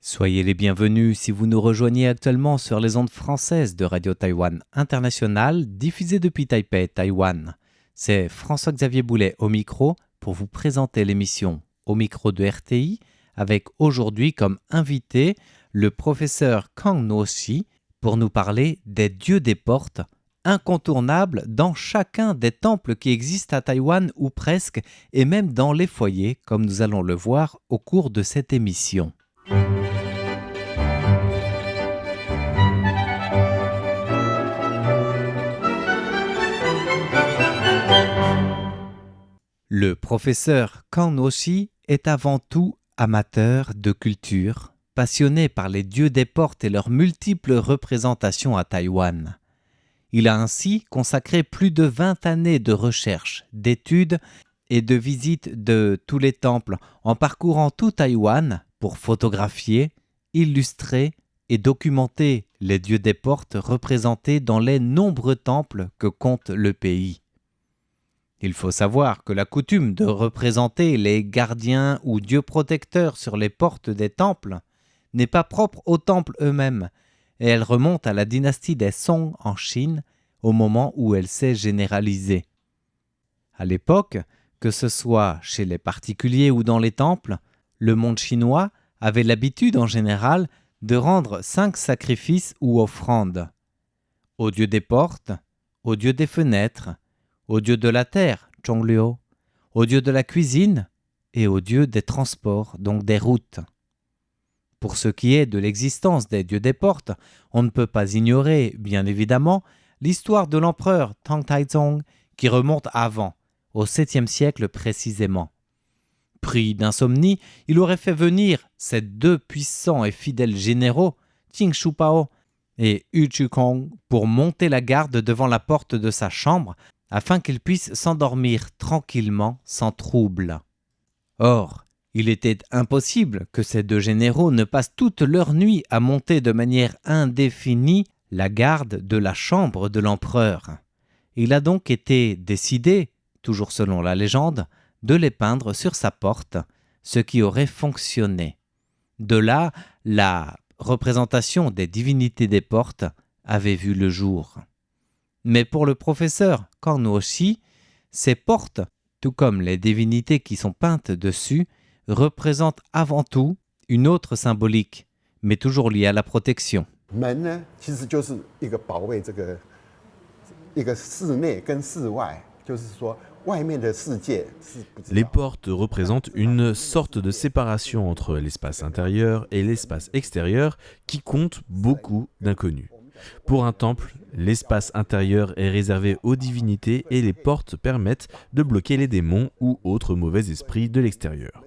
Soyez les bienvenus si vous nous rejoignez actuellement sur les ondes françaises de Radio Taïwan International, diffusées depuis Taipei, Taïwan. C'est François-Xavier Boulet au micro pour vous présenter l'émission Au micro de RTI, avec aujourd'hui comme invité le professeur Kang No-si pour nous parler des dieux des portes, incontournables dans chacun des temples qui existent à Taïwan ou presque, et même dans les foyers, comme nous allons le voir au cours de cette émission. Le professeur Kang No-si est avant tout amateur de culture, passionné par les dieux des portes et leurs multiples représentations à Taïwan. Il a ainsi consacré plus de 20 années de recherche, d'études et de visites de tous les temples en parcourant tout Taïwan pour photographier, illustrer et documenter les dieux des portes représentés dans les nombreux temples que compte le pays. Il faut savoir que la coutume de représenter les gardiens ou dieux protecteurs sur les portes des temples n'est pas propre aux temples eux-mêmes, et elle remonte à la dynastie des Song en Chine, au moment où elle s'est généralisée. À l'époque, que ce soit chez les particuliers ou dans les temples, le monde chinois avait l'habitude en général de rendre 5 sacrifices ou offrandes. Au dieu des portes, au dieu des fenêtres, au dieu de la terre, Zhongliu, au dieu de la cuisine et au dieu des transports, donc des routes. Pour ce qui est de l'existence des dieux des portes, on ne peut pas ignorer, bien évidemment, l'histoire de l'empereur Tang Taizong qui remonte avant, au 7e siècle précisément. Pris d'insomnie, il aurait fait venir ces 2 puissants et fidèles généraux, Qin Shupao et Yu Zhukong, pour monter la garde devant la porte de sa chambre afin qu'ils puissent s'endormir tranquillement sans trouble. Or, il était impossible que ces 2 généraux ne passent toute leur nuit à monter de manière indéfinie la garde de la chambre de l'empereur. Il a donc été décidé, toujours selon la légende, de les peindre sur sa porte, ce qui aurait fonctionné. De là, la représentation des divinités des portes avait vu le jour. Mais pour le professeur Kang No-si, ces portes, tout comme les divinités qui sont peintes dessus, représentent avant tout une autre symbolique, mais toujours liée à la protection. Les portes représentent une sorte de séparation entre l'espace intérieur et l'espace extérieur qui compte beaucoup d'inconnus. Pour un temple, l'espace intérieur est réservé aux divinités et les portes permettent de bloquer les démons ou autres mauvais esprits de l'extérieur.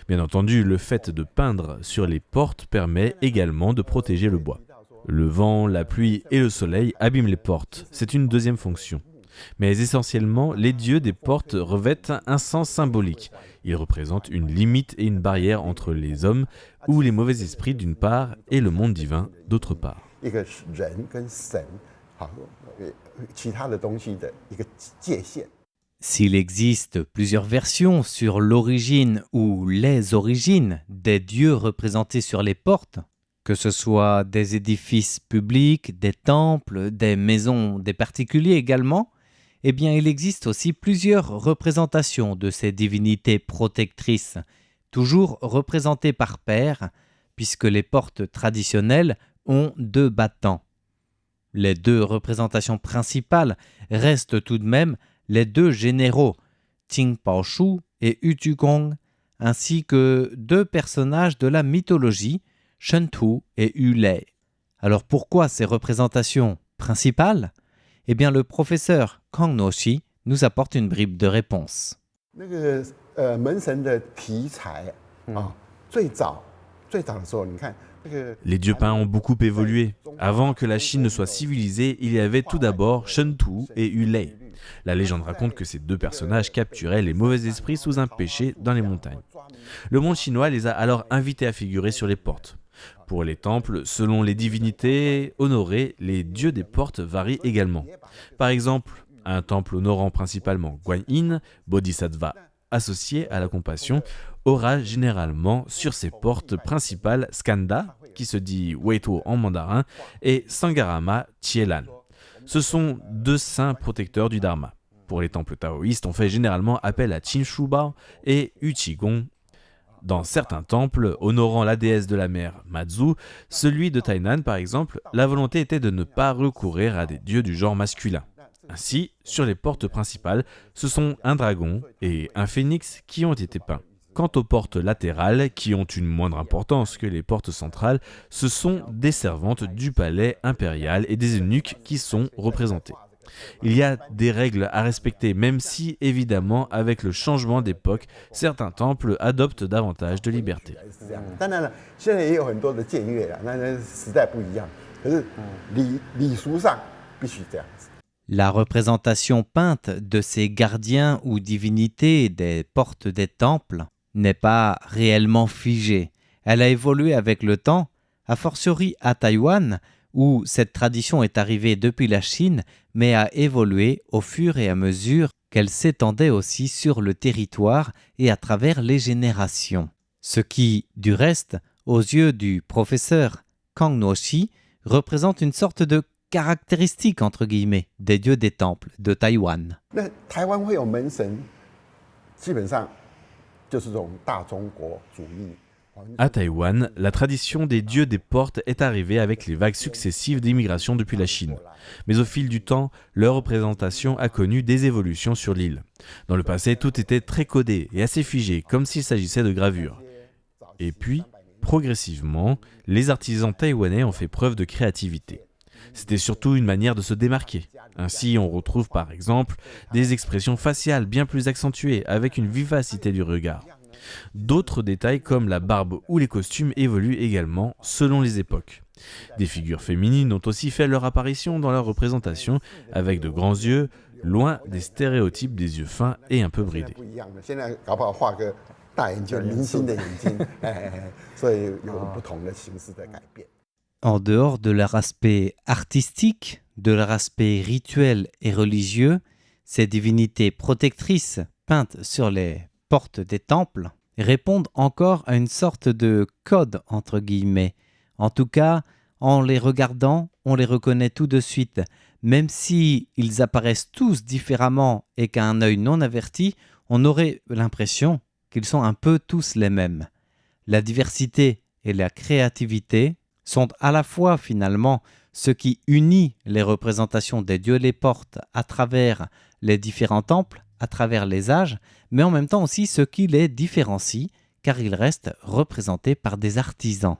Bien entendu, le fait de peindre sur les portes permet également de protéger le bois. Le vent, la pluie et le soleil abîment les portes, c'est une deuxième fonction. Mais essentiellement, les dieux des portes revêtent un sens symbolique. Ils représentent une limite et une barrière entre les hommes ou les mauvais esprits d'une part et le monde divin d'autre part. S'il existe plusieurs versions sur l'origine ou les origines des dieux représentés sur les portes, que ce soit des édifices publics, des temples, des maisons, des particuliers également, eh bien il existe aussi plusieurs représentations de ces divinités protectrices, toujours représentées par paires, puisque les portes traditionnelles ont 2 battants. Les 2 représentations principales restent tout de même les 2 généraux, Qin Baoshu et Yu Zhukong, ainsi que 2 personnages de la mythologie, Shen Tu et Yu Lei. Alors pourquoi ces représentations principales ? Eh bien le professeur Kang No-si nous apporte une bribe de réponse. Les dieux peints ont beaucoup évolué. Avant que la Chine ne soit civilisée, il y avait tout d'abord Shen Tu et Yu Lei. La légende raconte que ces 2 personnages capturaient les mauvais esprits sous un péché dans les montagnes. Le monde chinois les a alors invités à figurer sur les portes. Pour les temples, selon les divinités honorées, les dieux des portes varient également. Par exemple, un temple honorant principalement Guanyin, Bodhisattva associé à la compassion, aura généralement sur ses portes principales Skanda, qui se dit Weito en mandarin, et Sangarama Chielan. Ce sont deux saints protecteurs du Dharma. Pour les temples taoïstes, on fait généralement appel à Qinshu et Uchigong. Dans certains temples, honorant la déesse de la mer Mazu, celui de Tainan par exemple, la volonté était de ne pas recourir à des dieux du genre masculin. Ainsi, sur les portes principales, ce sont un dragon et un phénix qui ont été peints. Quant aux portes latérales, qui ont une moindre importance que les portes centrales, ce sont des servantes du palais impérial et des eunuques qui sont représentés. Il y a des règles à respecter, même si, évidemment, avec le changement d'époque, certains temples adoptent davantage de liberté. La représentation peinte de ces gardiens ou divinités des portes des temples n'est pas réellement figée. Elle a évolué avec le temps, a fortiori à Taïwan, où cette tradition est arrivée depuis la Chine, mais a évolué au fur et à mesure qu'elle s'étendait aussi sur le territoire et à travers les générations. Ce qui, du reste, aux yeux du professeur Kang No-shi, représente une sorte de caractéristique, entre guillemets, des dieux des temples de Taïwan. À Taïwan, la tradition des dieux des portes est arrivée avec les vagues successives d'immigration depuis la Chine. Mais au fil du temps, leur représentation a connu des évolutions sur l'île. Dans le passé, tout était très codé et assez figé, comme s'il s'agissait de gravures. Et puis, progressivement, les artisans taïwanais ont fait preuve de créativité. C'était surtout une manière de se démarquer. Ainsi, on retrouve par exemple des expressions faciales bien plus accentuées, avec une vivacité du regard. D'autres détails comme la barbe ou les costumes évoluent également selon les époques. Des figures féminines ont aussi fait leur apparition dans leur représentation avec de grands yeux, loin des stéréotypes des yeux fins et un peu bridés. En dehors de leur aspect artistique, de leur aspect rituel et religieux, ces divinités protectrices peintes sur les portes des temples répondent encore à une sorte de code entre guillemets. En tout cas, en les regardant, on les reconnaît tout de suite, même si ils apparaissent tous différemment et qu'à un œil non averti, on aurait l'impression qu'ils sont un peu tous les mêmes. La diversité et la créativité sont à la fois finalement ce qui unit les représentations des dieux les portes à travers les différents temples, à travers les âges, mais en même temps aussi ce qui les différencie, car ils restent représentés par des artisans.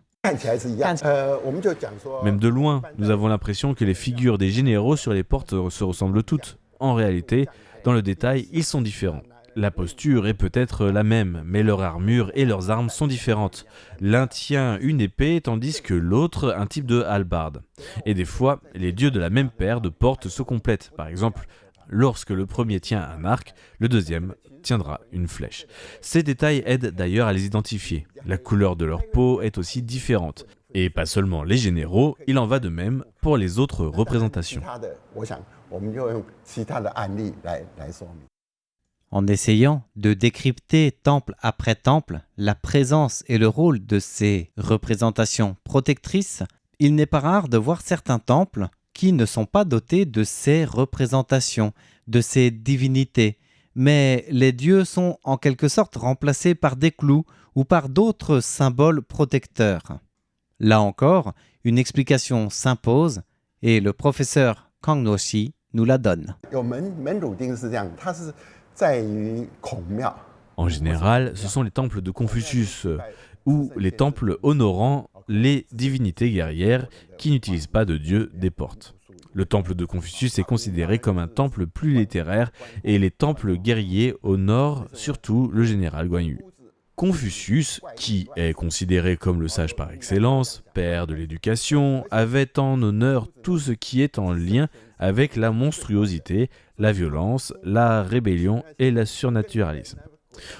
Même de loin, nous avons l'impression que les figures des généraux sur les portes se ressemblent toutes. En réalité, dans le détail, ils sont différents. La posture est peut-être la même, mais leur armure et leurs armes sont différentes. L'un tient une épée, tandis que l'autre un type de hallebarde. Et des fois, les dieux de la même paire de portes se complètent. Par exemple, lorsque le premier tient un arc, le deuxième tiendra une flèche. Ces détails aident d'ailleurs à les identifier. La couleur de leur peau est aussi différente. Et pas seulement les généraux, il en va de même pour les autres représentations. En essayant de décrypter temple après temple la présence et le rôle de ces représentations protectrices, il n'est pas rare de voir certains temples qui ne sont pas dotés de ces représentations, de ces divinités, mais les dieux sont en quelque sorte remplacés par des clous ou par d'autres symboles protecteurs. Là encore, une explication s'impose et le professeur Kang No-shi nous la donne. En général, ce sont les temples de Confucius ou les temples honorant les divinités guerrières qui n'utilisent pas de dieu des portes. Le temple de Confucius est considéré comme un temple plus littéraire et les temples guerriers honorent surtout le général Guan Yu. Confucius, qui est considéré comme le sage par excellence, père de l'éducation, avait en honneur tout ce qui est en lien avec la monstruosité, la violence, la rébellion et le surnaturalisme.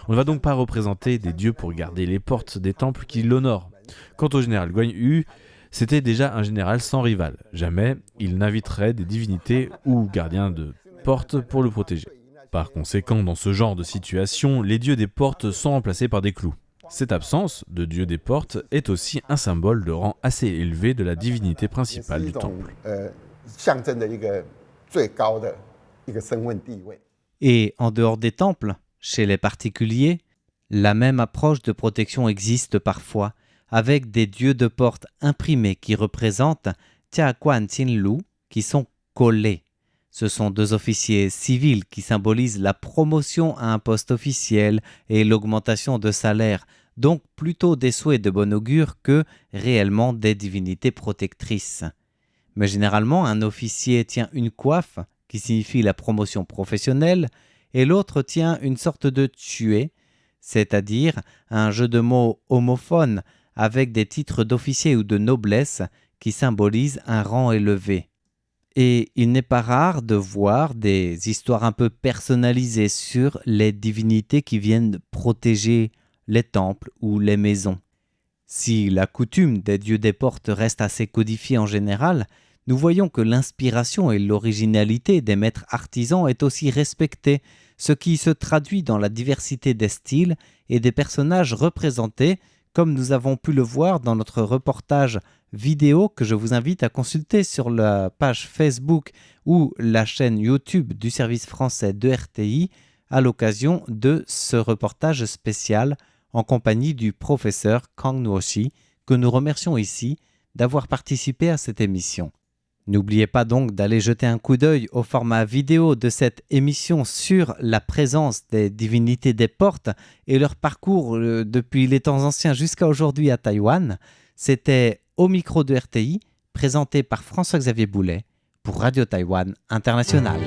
On ne va donc pas représenter des dieux pour garder les portes des temples qui l'honorent. Quant au général Guan Yu, c'était déjà un général sans rival. Jamais il n'inviterait des divinités ou gardiens de portes pour le protéger. Par conséquent, dans ce genre de situation, les dieux des portes sont remplacés par des clous. Cette absence de dieu des portes est aussi un symbole de rang assez élevé de la divinité principale du temple. Et en dehors des temples, chez les particuliers, la même approche de protection existe parfois, avec des dieux de porte imprimés qui représentent Tia Quan Chin Lu, qui sont collés. Ce sont 2 officiers civils qui symbolisent la promotion à un poste officiel et l'augmentation de salaire, donc plutôt des souhaits de bon augure que réellement des divinités protectrices. Mais généralement, un officier tient une coiffe, qui signifie la promotion professionnelle, et l'autre tient une sorte de tué, c'est-à-dire un jeu de mots homophone avec des titres d'officier ou de noblesse qui symbolisent un rang élevé. Et il n'est pas rare de voir des histoires un peu personnalisées sur les divinités qui viennent protéger les temples ou les maisons. Si la coutume des dieux des portes reste assez codifiée en général, nous voyons que l'inspiration et l'originalité des maîtres artisans est aussi respectée, ce qui se traduit dans la diversité des styles et des personnages représentés, comme nous avons pu le voir dans notre reportage vidéo que je vous invite à consulter sur la page Facebook ou la chaîne YouTube du service français de RTI à l'occasion de ce reportage spécial en compagnie du professeur Kang Nuoshi, que nous remercions ici d'avoir participé à cette émission. N'oubliez pas donc d'aller jeter un coup d'œil au format vidéo de cette émission sur la présence des divinités des portes et leur parcours depuis les temps anciens jusqu'à aujourd'hui à Taïwan. C'était Au micro de RTI, présenté par François-Xavier Boulet pour Radio Taïwan International.